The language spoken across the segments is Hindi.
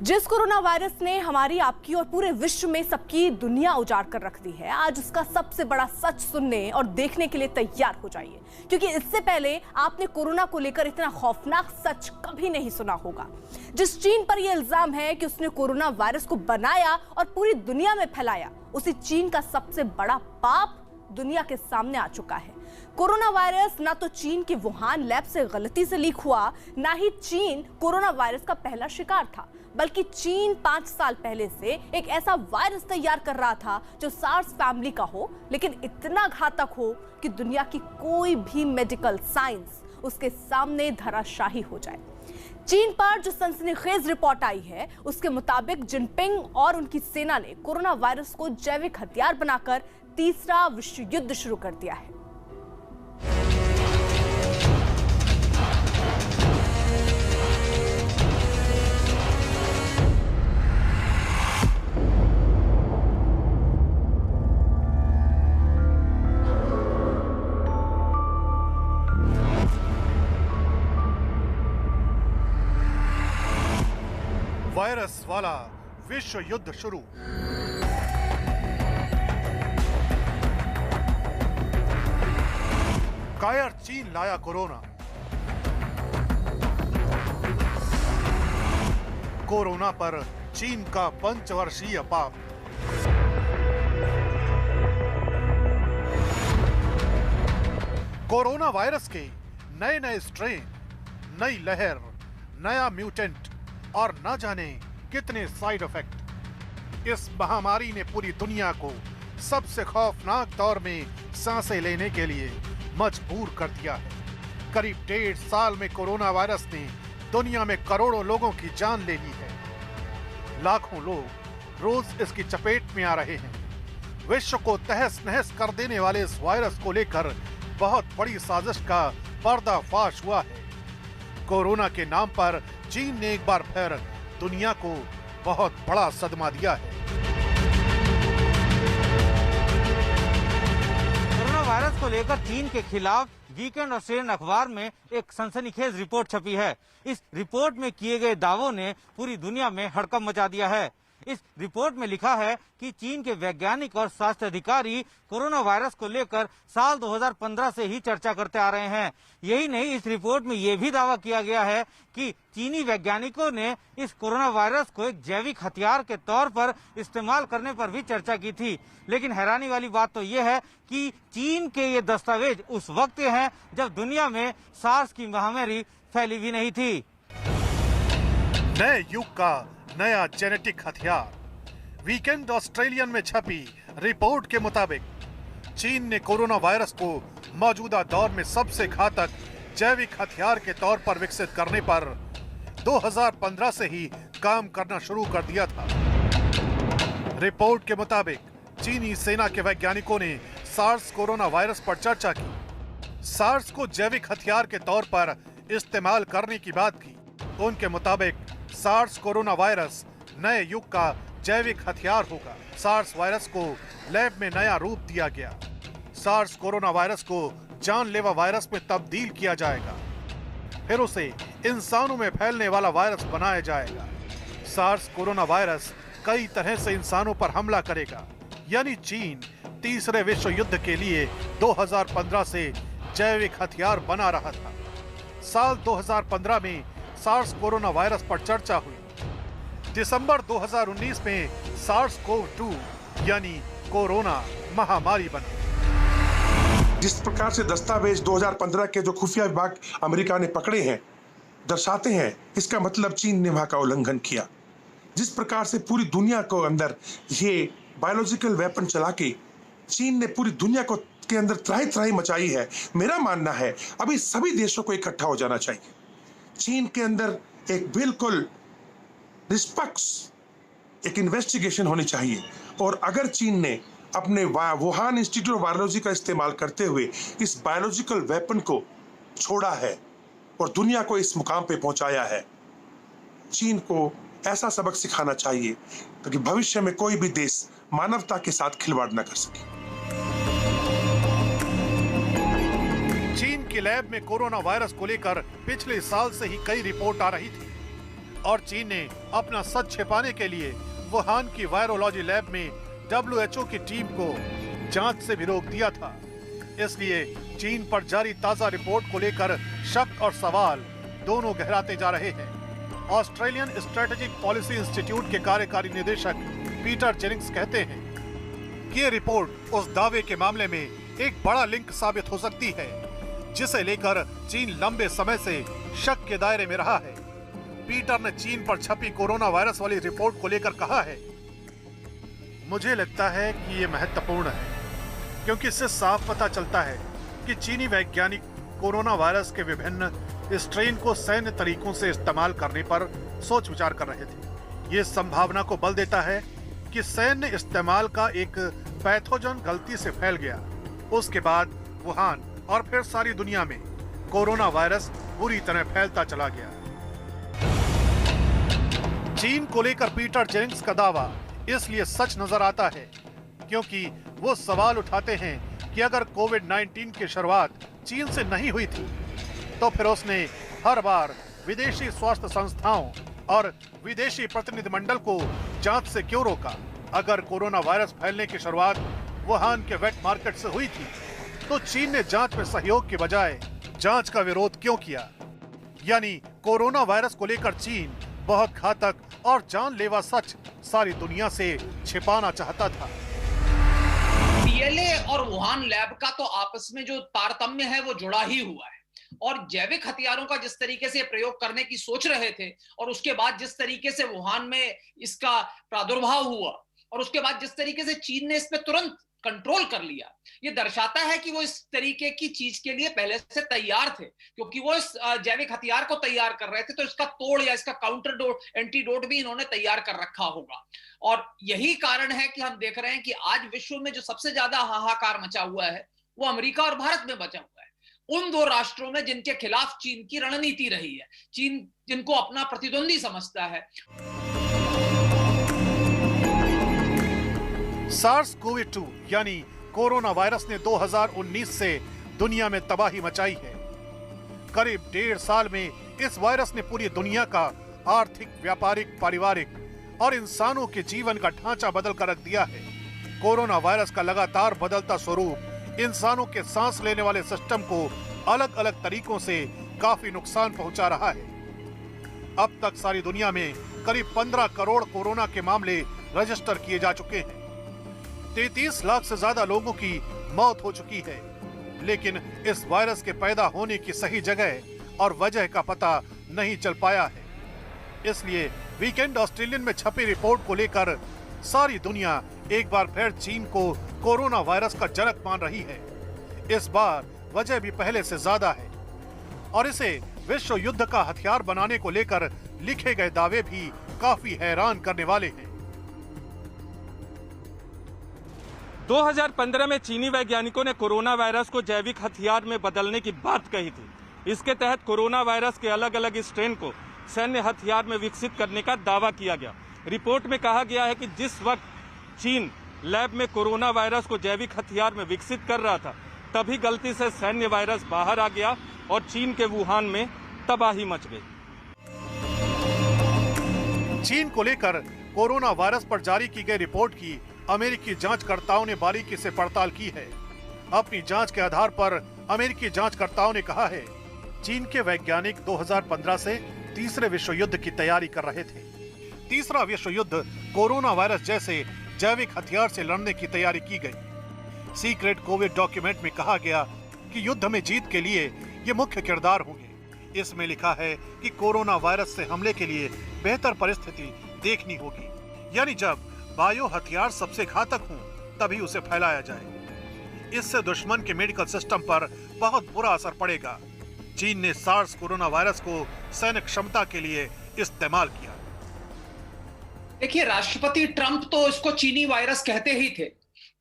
जिस कोरोना वायरस ने हमारी, आपकी और पूरे विश्व में सबकी दुनिया उजाड़ कर रख दी है, आज उसका सबसे बड़ा सच सुनने और देखने के लिए तैयार हो जाइए, क्योंकि इससे पहले आपने कोरोना को लेकर इतना खौफनाक सच कभी नहीं सुना होगा। जिस चीन पर यह इल्जाम है कि उसने कोरोना वायरस को बनाया और पूरी दुनिया में फैलाया, उसी चीन का सबसे बड़ा पाप दुनिया के सामने आ चुका है। कोरोना वायरस ना तो चीन के वुहान लैब से गलती से लीक हुआ, ना ही चीन कोरोना वायरस का पहला शिकार था, बल्कि चीन 5 साल पहले से एक ऐसा वायरस तैयार कर रहा था जो सार्स फैमिली का हो, लेकिन इतना घातक हो कि दुनिया की कोई भी मेडिकल साइंस उसके सामने धराशायी हो जाए। चीन पर जो सनसनीखेज रिपोर्ट आई है, उसके मुताबिक जिनपिंग और उनकी सेना ने कोरोना वायरस को जैविक हथियार बनाकर तीसरा विश्व युद्ध शुरू कर दिया है। वायरस वाला विश्व युद्ध शुरू। कायर चीन लाया कोरोना। कोरोना पर चीन का पंचवर्षीय पाप। कोरोना वायरस के नए नए स्ट्रेन, नई लहर, नया म्यूटेंट और न जाने कितने साइड इफेक्ट। इस महामारी ने पूरी दुनिया को सबसे खौफनाक दौर में सांसें लेने के लिए मजबूर कर दिया है। करीब 1.5 साल में कोरोना वायरस ने दुनिया में करोड़ों लोगों की जान ले ली है। लाखों लोग रोज इसकी चपेट में आ रहे हैं। विश्व को तहस नहस कर देने वाले इस वायरस को लेकर बहुत बड़ी साजिश का पर्दाफाश हुआ है। कोरोना के नाम पर चीन ने एक बार फिर दुनिया को बहुत बड़ा सदमा दिया है। कोरोना वायरस को लेकर चीन के खिलाफ वीकेंड ऑस्ट्रेलियन अखबार में एक सनसनीखेज रिपोर्ट छपी है। इस रिपोर्ट में किए गए दावों ने पूरी दुनिया में हड़कंप मचा दिया है। इस रिपोर्ट में लिखा है कि चीन के वैज्ञानिक और स्वास्थ्य अधिकारी कोरोना वायरस को लेकर साल 2015 से ही चर्चा करते आ रहे हैं। यही नहीं, इस रिपोर्ट में यह भी दावा किया गया है कि चीनी वैज्ञानिकों ने इस कोरोना वायरस को एक जैविक हथियार के तौर पर इस्तेमाल करने पर भी चर्चा की थी। लेकिन हैरानी वाली बात तो यह है कि चीन के ये दस्तावेज उस वक्त हैं जब दुनिया में सार्स की महामारी फैली भी नहीं थी। नए युग का नया जेनेटिक हथियार। वीकेंड ऑस्ट्रेलियन में छपी रिपोर्ट के मुताबिक चीन ने कोरोना वायरस को मौजूदा दौर में सबसे घातक जैविक हथियार के तौर पर विकसित करने पर 2015 से ही काम करना शुरू कर दिया था। रिपोर्ट के मुताबिक चीनी सेना के वैज्ञानिकों ने सार्स कोरोना वायरस पर चर्चा की। सार्स को जैविक हथियार के तौर पर इस्तेमाल करने की बात की। उनके मुताबिक सार्स कोरोना वायरस नए युग का जैविक हथियार होगा। सार्स वायरस को लैब में नया रूप दिया गया। सार्स कोरोना वायरस को जानलेवा वायरस में तब्दील किया जाएगा, फिर उसे इंसानों में फैलने वाला वायरस बनाया जाएगा। सार्स कोरोना वायरस कई तरह से इंसानों पर हमला करेगा। यानी चीन तीसरे विश्व युद्ध के लिए 2015 से जैविक हथियार बना रहा था। साल 2015 में सार्स कोरोना वायरस पर चर्चा हुई। दिसंबर 2019 में सार्स कोव 2 यानी कोरोना महामारी बनी। जिस प्रकार से दस्तावेज 2015 के जो खुफिया विभाग अमेरिका ने पकड़े हैं दर्शाते हैं, इसका मतलब चीन ने वहां का उल्लंघन किया। जिस प्रकार से पूरी दुनिया को अंदर ये बायोलॉजिकल वेपन चला के चीन ने पूरी दुनिया को के अंदर त्राही त्राही मचाई है, मेरा मानना है अभी सभी देशों को इकट्ठा हो जाना चाहिए। चीन के अंदर एक बिल्कुल निष्पक्ष एक इन्वेस्टिगेशन होनी चाहिए, और अगर चीन ने अपने वुहान इंस्टीट्यूट ऑफ वायरोलॉजी का इस्तेमाल करते हुए इस बायोलॉजिकल वेपन को छोड़ा है और दुनिया को इस मुकाम पे पहुंचाया है, चीन को ऐसा सबक सिखाना चाहिए ताकि भविष्य में कोई भी देश मानवता के साथ खिलवाड़ न कर सके। चीन की लैब में कोरोना वायरस को लेकर पिछले साल से ही कई रिपोर्ट आ रही थी और चीन ने अपना सच छिपाने के लिए वुहान की वायरोलॉजी लैब में WHO की टीम को जांच से भी रोक दिया था। इसलिए चीन पर जारी ताजा रिपोर्ट को लेकर शक और सवाल दोनों गहराते जा रहे हैं। ऑस्ट्रेलियन स्ट्रेटेजिक पॉलिसी इंस्टीट्यूट के कार्यकारी निदेशक पीटर जेनिंग्स कहते हैं कि ये रिपोर्ट उस दावे के मामले में एक बड़ा लिंक साबित हो सकती है जिसे लेकर चीन लंबे समय से शक के दायरे में रहा है। पीटर ने चीन पर छपी कोरोना वायरस वाली रिपोर्ट को लेकर कहा है, मुझे लगता है कि ये महत्वपूर्ण है क्योंकि इससे साफ पता चलता है कि चीनी वैज्ञानिक कोरोना वायरस के विभिन्न स्ट्रेन को सैन्य तरीकों से इस्तेमाल करने पर सोच विचार कर रहे थे। ये संभावना को बल देता है कि सैन्य इस्तेमाल का एक पैथोजन गलती से फैल गया, उसके बाद वुहान और फिर सारी दुनिया में कोरोना वायरस बुरी तरह फैलता चला गया। चीन को लेकर पीटर जेनिंग्स का दावा इसलिए सच नजर आता है क्योंकि वो सवाल उठाते हैं कि अगर कोविड-19 की शुरुआत चीन से नहीं हुई थी तो फिर उसने हर बार विदेशी स्वास्थ्य संस्थाओं और विदेशी प्रतिनिधिमंडल को जांच से क्यों रोका। अगर कोरोना वायरस फैलने की शुरुआत वुहान के वेट मार्केट से हुई थी तो चीन ने जांच में सहयोग के बजाय जांच का विरोध क्यों किया। यानी कोरोना वायरस को लेकर चीन बहुत घातक और जानलेवा सच सारी दुनिया से छिपाना चाहता था। पीएलए और वुहान लैब का तो आपस में जो तारतम्य है वो जुड़ा ही हुआ है और जैविक हथियारों का जिस तरीके से प्रयोग करने की सोच रहे थे और उसके बाद जिस तरीके से वुहान में इसका प्रादुर्भाव हुआ और उसके बाद जिस तरीके से चीन ने इस पे तुरंत कंट्रोल कर लिया, ये दर्शाता है कि वो इस तरीके की चीज के लिए पहले से तैयार थे क्योंकि वो इस जैविक हथियार को तैयार कर रहे थे तो इसका तोड़ या इसका काउंटर डोट एंटीडोट भी इन्होंने तैयार कर रखा होगा। और यही कारण है कि हम देख रहे हैं कि आज विश्व में जो सबसे ज्यादा हाहाकार मचा हुआ है वो अमेरिका और भारत में बचा हुआ है, उन दो राष्ट्रों में जिनके खिलाफ चीन की रणनीति रही है, चीन जिनको अपना प्रतिद्वंदी समझता है। SARS-CoV-2 यानी कोरोना वायरस ने 2019 से दुनिया में तबाही मचाई है। करीब 1.5 साल में इस वायरस ने पूरी दुनिया का आर्थिक, व्यापारिक, पारिवारिक और इंसानों के जीवन का ढांचा बदल कर रख दिया है। कोरोना वायरस का लगातार बदलता स्वरूप इंसानों के सांस लेने वाले सिस्टम को अलग अलग तरीकों से काफी नुकसान पहुंचा रहा है। अब तक सारी दुनिया में करीब 15 करोड़ कोरोना के मामले रजिस्टर किए जा चुके हैं। 33 लाख से ज्यादा लोगों की मौत हो चुकी है, लेकिन इस वायरस के पैदा होने की सही जगह और वजह का पता नहीं चल पाया है। इसलिए वीकेंड ऑस्ट्रेलियन में छपी रिपोर्ट को लेकर सारी दुनिया एक बार फिर चीन को कोरोना वायरस का जनक मान रही है। इस बार वजह भी पहले से ज्यादा है और इसे विश्व युद्ध का हथियार बनाने को लेकर लिखे गए दावे भी काफी हैरान करने वाले हैं। 2015 में चीनी वैज्ञानिकों ने कोरोना वायरस को जैविक हथियार में बदलने की बात कही थी। इसके तहत कोरोना वायरस के अलग अलग स्ट्रेन को सैन्य हथियार में विकसित करने का दावा किया गया। रिपोर्ट में कहा गया है कि जिस वक्त चीन लैब में कोरोना वायरस को जैविक हथियार में विकसित कर रहा था, तभी गलती से सैन्य वायरस बाहर आ गया और चीन के वुहान में तबाही मच गई। चीन को लेकर कोरोना वायरस पर जारी की गई रिपोर्ट की अमेरिकी जांचकर्ताओं ने बारीकी से पड़ताल की है। अपनी जांच के आधार पर अमेरिकी जांचकर्ताओं ने कहा है, चीन के वैज्ञानिक 2015 से तीसरे विश्व युद्ध की तैयारी कर रहे थे। तीसरा विश्व युद्ध कोरोना वायरस जैसे जैविक हथियार से लड़ने की तैयारी की गई। सीक्रेट कोविड डॉक्यूमेंट में कहा गया कि युद्ध में जीत के लिए ये मुख्य किरदार होंगे। इसमें लिखा है कि कोरोना वायरस से हमले के लिए बेहतर परिस्थिति देखनी होगी, यानी जब बायो हथियार सबसे घातक हों तभी उसे फैलाया जाए। इससे दुश्मन के मेडिकल सिस्टम पर बहुत बुरा असर पड़ेगा। चीन ने सार्स कोरोना वायरस को सैन्य क्षमता के लिए इस्तेमाल किया। देखिए, राष्ट्रपति ट्रंप तो इसको चीनी वायरस कहते ही थे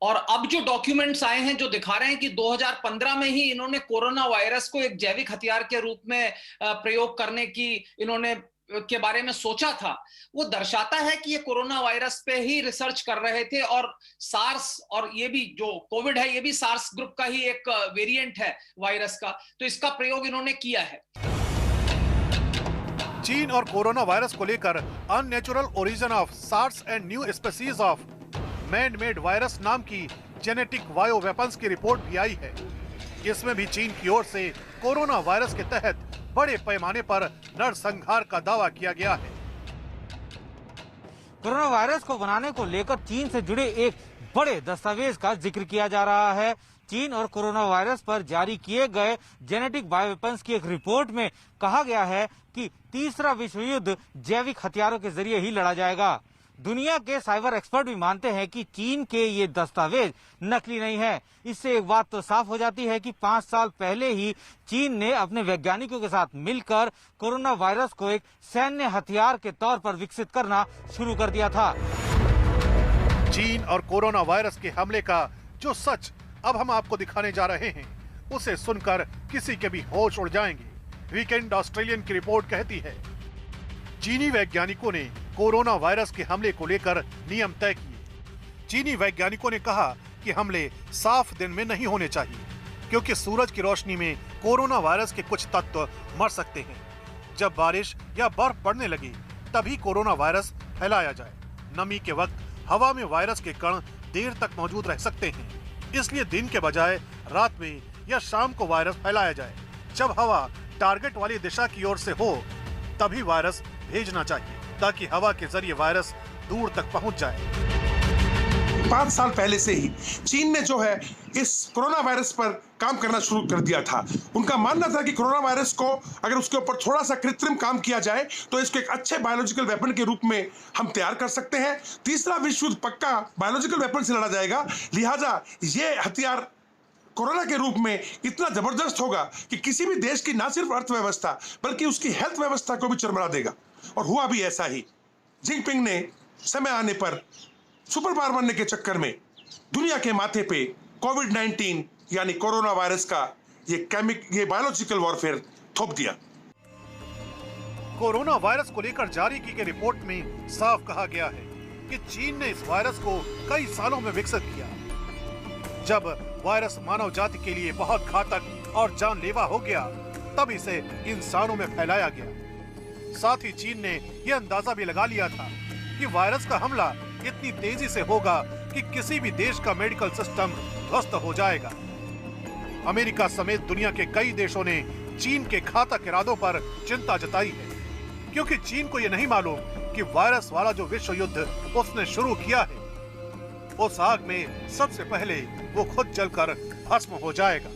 और अब जो डॉक्यूमेंट्स आए हैं जो दिखा रहे हैं कि 2015 में ही इन्होंने कोरोना वायरस को एक जैविक हथियार के रूप में प्रयोग करने की इन्होंने के बारे में सोचा था, वो दर्शाता है कि ये कोरोना वायरस पे ही रिसर्च कर रहे थे और सार्स और ये भी जो कोविड है ये भी सार्स ग्रुप का ही एक वेरिएंट है वायरस का, तो इसका प्रयोग इन्होंने किया है। चीन और कोरोना वायरस को लेकर unnatural origin of SARS and new species of man made virus नाम की जेनेटिक बायो वेपन्स की रिपोर्ट भी आई है। इसमें भी चीन की ओर से कोरोना वायरस के तहत बड़े पैमाने पर नरसंहार का दावा किया गया है। कोरोना वायरस को बनाने को लेकर चीन से जुड़े एक बड़े दस्तावेज का जिक्र किया जा रहा है। चीन और कोरोना वायरस पर जारी किए गए जेनेटिक बायोवेपन्स की एक रिपोर्ट में कहा गया है कि तीसरा विश्व युद्ध जैविक हथियारों के जरिए ही लड़ा जाएगा। दुनिया के साइबर एक्सपर्ट भी मानते हैं कि चीन के ये दस्तावेज नकली नहीं है। इससे एक बात तो साफ हो जाती है कि 5 साल पहले ही चीन ने अपने वैज्ञानिकों के साथ मिलकर कोरोना वायरस को एक सैन्य हथियार के तौर पर विकसित करना शुरू कर दिया था। चीन और कोरोना वायरस के हमले का जो सच अब हम आपको दिखाने जा रहे हैं, उसे सुनकर किसी के भी होश उड़ जाएंगे। वीकेंड ऑस्ट्रेलियन की रिपोर्ट कहती है, चीनी वैज्ञानिकों ने कोरोना वायरस के हमले को लेकर नियम तय किए। चीनी वैज्ञानिकों ने कहा कि हमले साफ दिन में नहीं होने चाहिए, क्योंकि सूरज की रोशनी में कोरोना वायरस के कुछ तत्व मर सकते हैं। जब बारिश या बर्फ पड़ने लगे तभी कोरोना वायरस फैलाया जाए। नमी के वक्त हवा में वायरस के कण देर तक मौजूद रह सकते हैं, इसलिए दिन के बजाय रात में या शाम को वायरस फैलाया जाए। जब हवा टारगेट वाली दिशा की ओर से हो तभी वायरस भेजना चाहिए, ताकि हवा के जरिए वायरस दूर तक पहुंच जाए। 5 साल पहले से ही चीन ने जो है इस कोरोना वायरस पर काम करना शुरू कर दिया था। उनका मानना था कि कोरोना वायरस को अगर उसके ऊपर थोड़ा सा कृत्रिम काम किया जाए तो इसको एक अच्छे बायोलॉजिकल वेपन के रूप में हम तैयार कर सकते हैं। तीसरा विश्व युद्ध पक्का बायोलॉजिकल वेपन से लड़ा जाएगा, लिहाजा ये हथियार कोरोना के रूप में इतना जबरदस्त होगा कि किसी भी देश की ना सिर्फ अर्थव्यवस्था बल्कि उसकी हेल्थ व्यवस्था को भी चरमरा देगा। और हुआ भी ऐसा ही। जिनपिंग ने समय आने पर सुपर पावर बनने के चक्कर में दुनिया के माथे पे कोविड-19 यानी कोरोना वायरस का ये बायोलॉजिकल वॉरफेयर थोप दिया। कोरोना वायरस को लेकर जारी की गई रिपोर्ट में साफ कहा गया है कि चीन ने इस वायरस को कई सालों में विकसित किया। जब वायरस मानव जाति के लिए बहुत घातक और जानलेवा हो गया, तब इसे इंसानों में फैलाया गया। साथ ही चीन ने यह अंदाजा भी लगा लिया था कि वायरस का हमला इतनी तेजी से होगा कि किसी भी देश का मेडिकल सिस्टम ध्वस्त हो जाएगा। अमेरिका समेत दुनिया के कई देशों ने चीन के घातक इरादों पर चिंता जताई है, क्योंकि चीन को यह नहीं मालूम कि वायरस वाला जो विश्व युद्ध उसने शुरू किया है, उस आग में सबसे पहले वो खुद जलकर भस्म हो जाएगा।